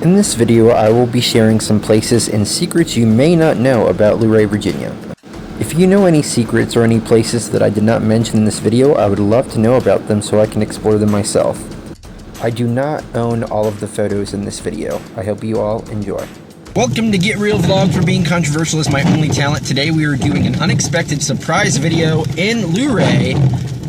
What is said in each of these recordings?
In this video, I will be sharing some places and secrets you may not know about Luray, Virginia. If you know any secrets or any places that I did not mention in this video, I would love to know about them so I can explore them myself. I do not own all of the photos in this video. I hope you all enjoy. Welcome to Get Real Vlog for being controversial is my only talent. Today we are doing an unexpected surprise video in Luray,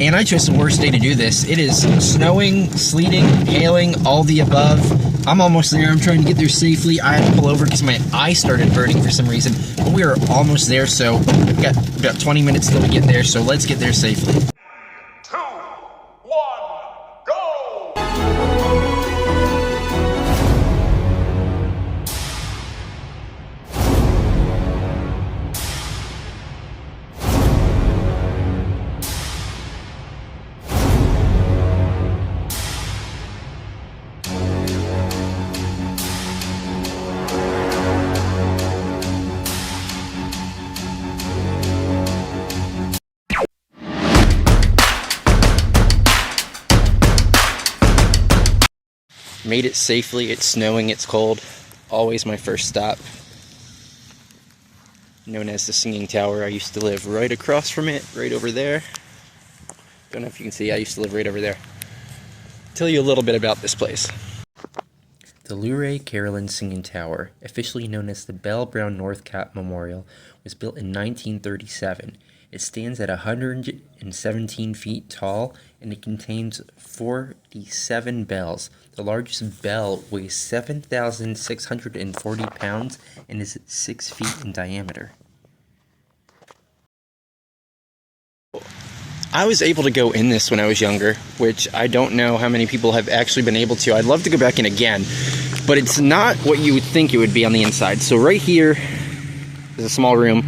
and I chose the worst day to do this. It is snowing, sleeting, hailing, all the above. I'm almost there. I'm trying to get there safely. I had to pull over because my eye started burning for some reason, but we are almost there, so we've got about 20 minutes till we get there, so let's get there safely. 2, 1, go! Made it safely. It's snowing, it's cold. Always my first stop. Known as the Singing Tower. I used to live right across from it, right over there. Don't know if you can see, I used to live right over there. Tell you a little bit about this place. The Luray Caverns Singing Tower, officially known as the Belle Brown North Cap Memorial, was built in 1937. It stands at 117 feet tall, and it contains 47 bells. The largest bell weighs 7,640 pounds and is 6 feet in diameter. I was able to go in this when I was younger, which I don't know how many people have actually been able to. I'd love to go back in again, but it's not what you would think it would be on the inside. So right here is a small room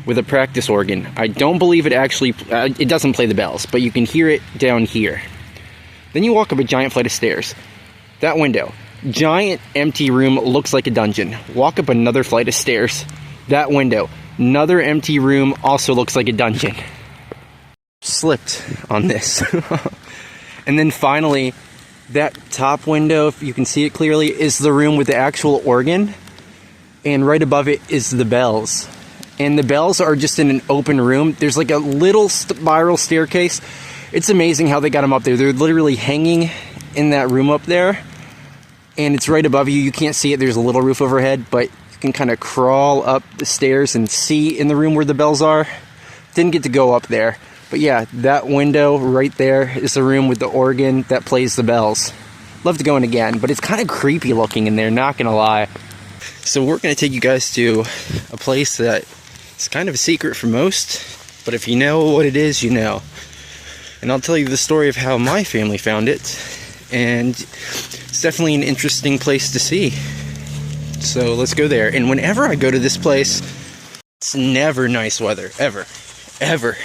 with a practice organ. I don't believe it actually, it doesn't play the bells, but you can hear it down here. Then you walk up a giant flight of stairs. That window, giant empty room, looks like a dungeon. Walk up another flight of stairs. That window, another empty room, also looks like a dungeon. Slipped on this. And then finally, that top window, if you can see it clearly, is the room with the actual organ. And right above it is the bells. And the bells are just in an open room. There's like a little spiral staircase. It's amazing how they got them up there. They're literally hanging in that room up there. And it's right above you. You can't see it. There's a little roof overhead, but you can kind of crawl up the stairs and see in the room where the bells are. Didn't get to go up there. But yeah, that window right there is the room with the organ that plays the bells. Love to go in again, but it's kind of creepy looking in there, not gonna lie. So we're gonna take you guys to a place that is kind of a secret for most, but if you know what it is, you know. And I'll tell you the story of how my family found it, and it's definitely an interesting place to see. So let's go there. And whenever I go to this place, it's never nice weather, ever, ever.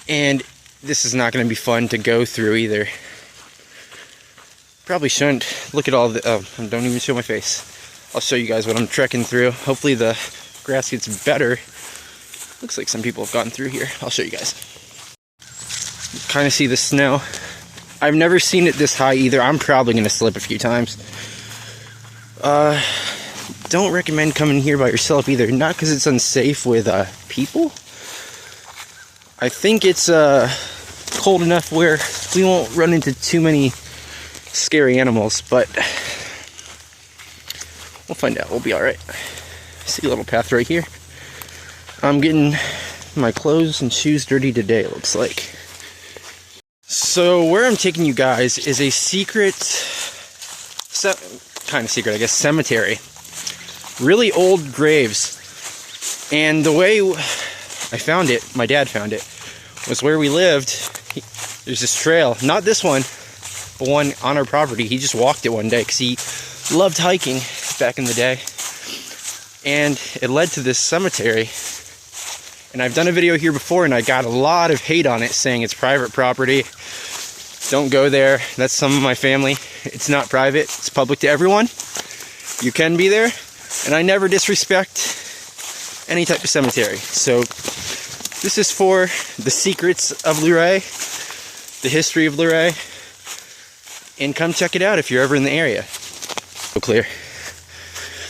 And this is not going to be fun to go through either. Probably shouldn't. Look at all the, don't even show my face. I'll show you guys what I'm trekking through. Hopefully the grass gets better. Looks like some people have gotten through here. I'll show you guys. Kind of see the snow. I've never seen it this high either. I'm probably going to slip a few times. Don't recommend coming here by yourself either. Not because it's unsafe with people. I think it's cold enough where we won't run into too many scary animals, but we'll find out. We'll be alright. See a little path right here. I'm getting my clothes and shoes dirty today, it looks like. So where I'm taking you guys is a secret, kind of secret, I guess, cemetery. Really old graves. And the way I found it, my dad found it, was where we lived. There's this trail, not this one, but one on our property. He just walked it one day because he loved hiking back in the day. And it led to this cemetery. And I've done a video here before and I got a lot of hate on it saying it's private property. Don't go there. That's some of my family. It's not private. It's public to everyone. You can be there. And I never disrespect any type of cemetery. So this is for the secrets of Luray, the history of Luray, and come check it out if you're ever in the area. So clear.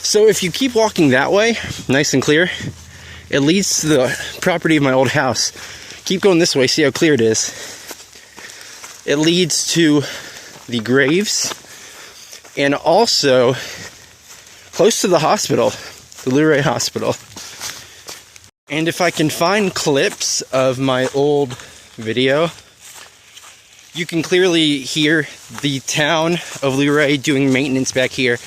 So if you keep walking that way, nice and clear, it leads to the property of my old house. Keep going this way, see how clear it is. It leads to the graves and also close to the hospital, the Luray Hospital. And if I can find clips of my old video, you can clearly hear the town of Luray doing maintenance back here,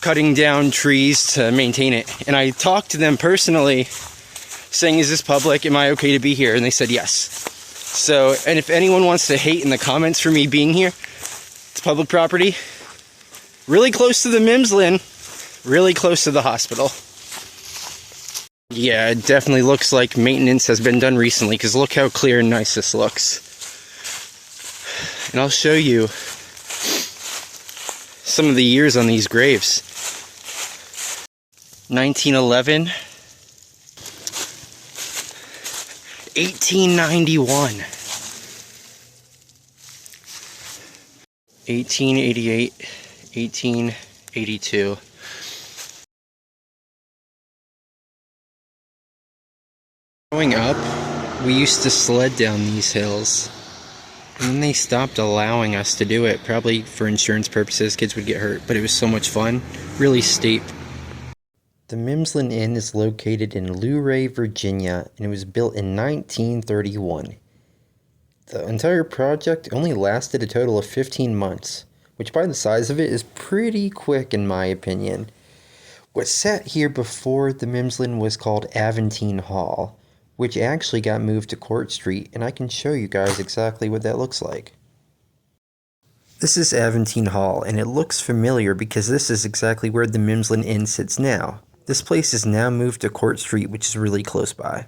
cutting down trees to maintain it. And I talked to them personally, saying, is this public? Am I okay to be here? And they said yes. So, and if anyone wants to hate in the comments for me being here, it's public property, really close to the Mimslyn, really close to the hospital. Yeah, it definitely looks like maintenance has been done recently, because look how clear and nice this looks. And I'll show you some of the years on these graves. 1911, 1891, 1888, 1882. Growing up, we used to sled down these hills, and then they stopped allowing us to do it, probably for insurance purposes. Kids would get hurt, but it was so much fun, really steep. The Mimslyn Inn is located in Luray, Virginia, and it was built in 1931. The entire project only lasted a total of 15 months, which by the size of it is pretty quick in my opinion. What sat here before the Mimslyn was called Aventine Hall, which actually got moved to Court Street, and I can show you guys exactly what that looks like. This is Aventine Hall, and it looks familiar because this is exactly where the Mimslyn Inn sits now. This place is now moved to Court Street, which is really close by.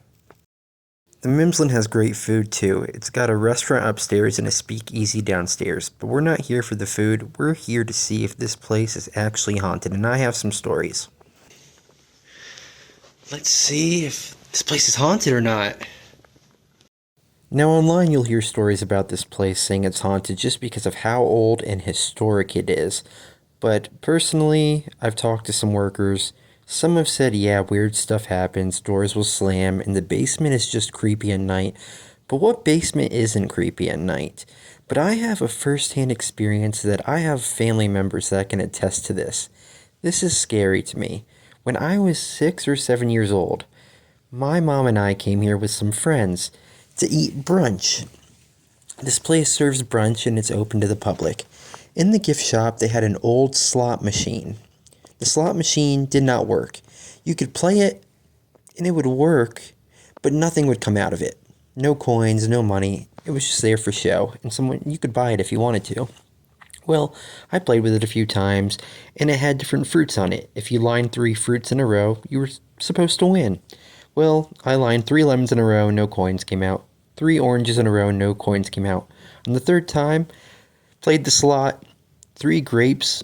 The Mimslyn has great food too. It's got a restaurant upstairs and a speakeasy downstairs, but we're not here for the food. We're here to see if this place is actually haunted, and I have some stories. Let's see if this place is haunted or not. Now online you'll hear stories about this place saying it's haunted just because of how old and historic it is. But personally, I've talked to some workers. Some have said, yeah, weird stuff happens, doors will slam, and the basement is just creepy at night. But what basement isn't creepy at night? But I have a first-hand experience that I have family members that can attest to this. This is scary to me. When I was 6 or 7 years old, my mom and I came here with some friends to eat brunch. This place serves brunch and it's open to the public. In the gift shop, they had an old slot machine. The slot machine did not work. You could play it and it would work, but nothing would come out of it. No coins, no money. It was just there for show, and you could buy it if you wanted to. Well, I played with it a few times, and it had different fruits on it. If you lined 3 fruits in a row, you were supposed to win. Well, I lined 3 lemons in a row, no coins came out. 3 oranges in a row, no coins came out. On the 3rd time, played the slot, 3 grapes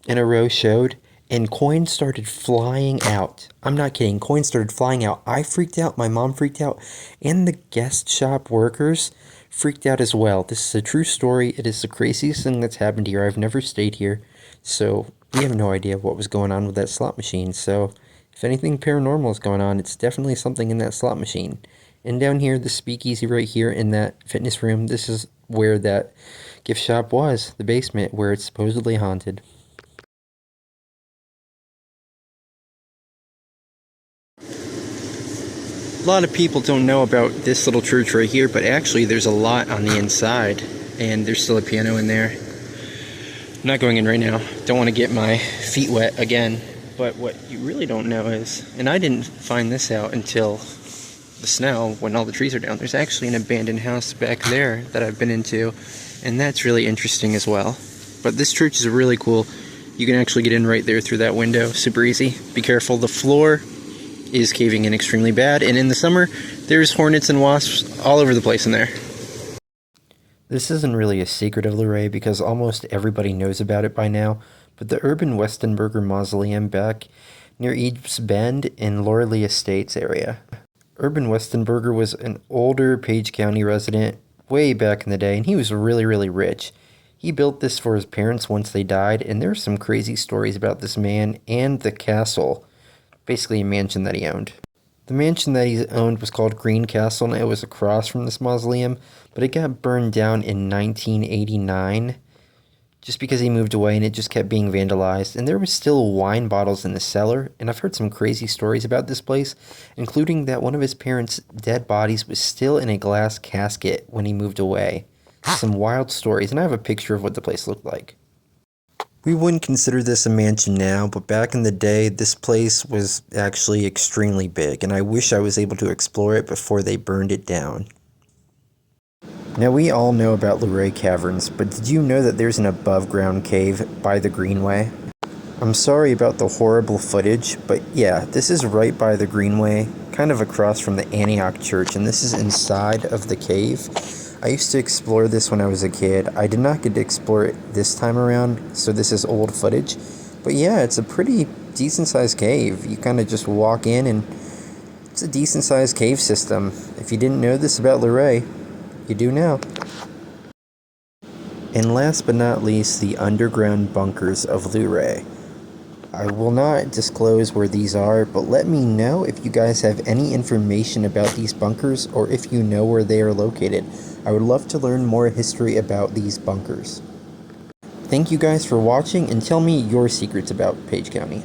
in a row showed, and coins started flying out. I'm not kidding, coins started flying out. I freaked out, my mom freaked out, and the guest shop workers freaked out as well. This is a true story. It is the craziest thing that's happened here. I've never stayed here, so we have no idea what was going on with that slot machine. So if anything paranormal is going on, it's definitely something in that slot machine. And down here, the speakeasy right here in that fitness room, this is where that gift shop was, the basement, where it's supposedly haunted. A lot of people don't know about this little church right here, but actually there's a lot on the inside, and there's still a piano in there. I'm not going in right now. Don't want to get my feet wet again. But what you really don't know is, and I didn't find this out until the snow, when all the trees are down, there's actually an abandoned house back there that I've been into, and that's really interesting as well. But this church is really cool. You can actually get in right there through that window, super easy. Be careful, the floor is caving in extremely bad, and in the summer there's hornets and wasps all over the place in there. This isn't really a secret of Luray because almost everybody knows about it by now, but the Urban Westenberger Mausoleum back near East Bend in Laurel Estates area. Urban Westenberger was an older Page County resident way back in the day, and he was really, really rich. He built this for his parents once they died, and there's some crazy stories about this man and the castle, basically a mansion that he owned. The mansion that he owned was called Green Castle, and it was across from this mausoleum, but it got burned down in 1989, just because he moved away and it just kept being vandalized. And there was still wine bottles in the cellar, and I've heard some crazy stories about this place, including that one of his parents' dead bodies was still in a glass casket when he moved away. Some wild stories, and I have a picture of what the place looked like. We wouldn't consider this a mansion now, but back in the day, this place was actually extremely big, and I wish I was able to explore it before they burned it down. Now, we all know about Luray Caverns, but did you know that there's an above-ground cave by the Greenway? I'm sorry about the horrible footage, but yeah, this is right by the Greenway, kind of across from the Antioch Church, and this is inside of the cave. I used to explore this when I was a kid. I did not get to explore it this time around, so this is old footage. But yeah, it's a pretty decent-sized cave. You kind of just walk in, and it's a decent-sized cave system. If you didn't know this about Luray, you do now. And last but not least, the underground bunkers of Luray. I will not disclose where these are, but let me know if you guys have any information about these bunkers or if you know where they are located. I would love to learn more history about these bunkers. Thank you guys for watching, and tell me your secrets about Page County.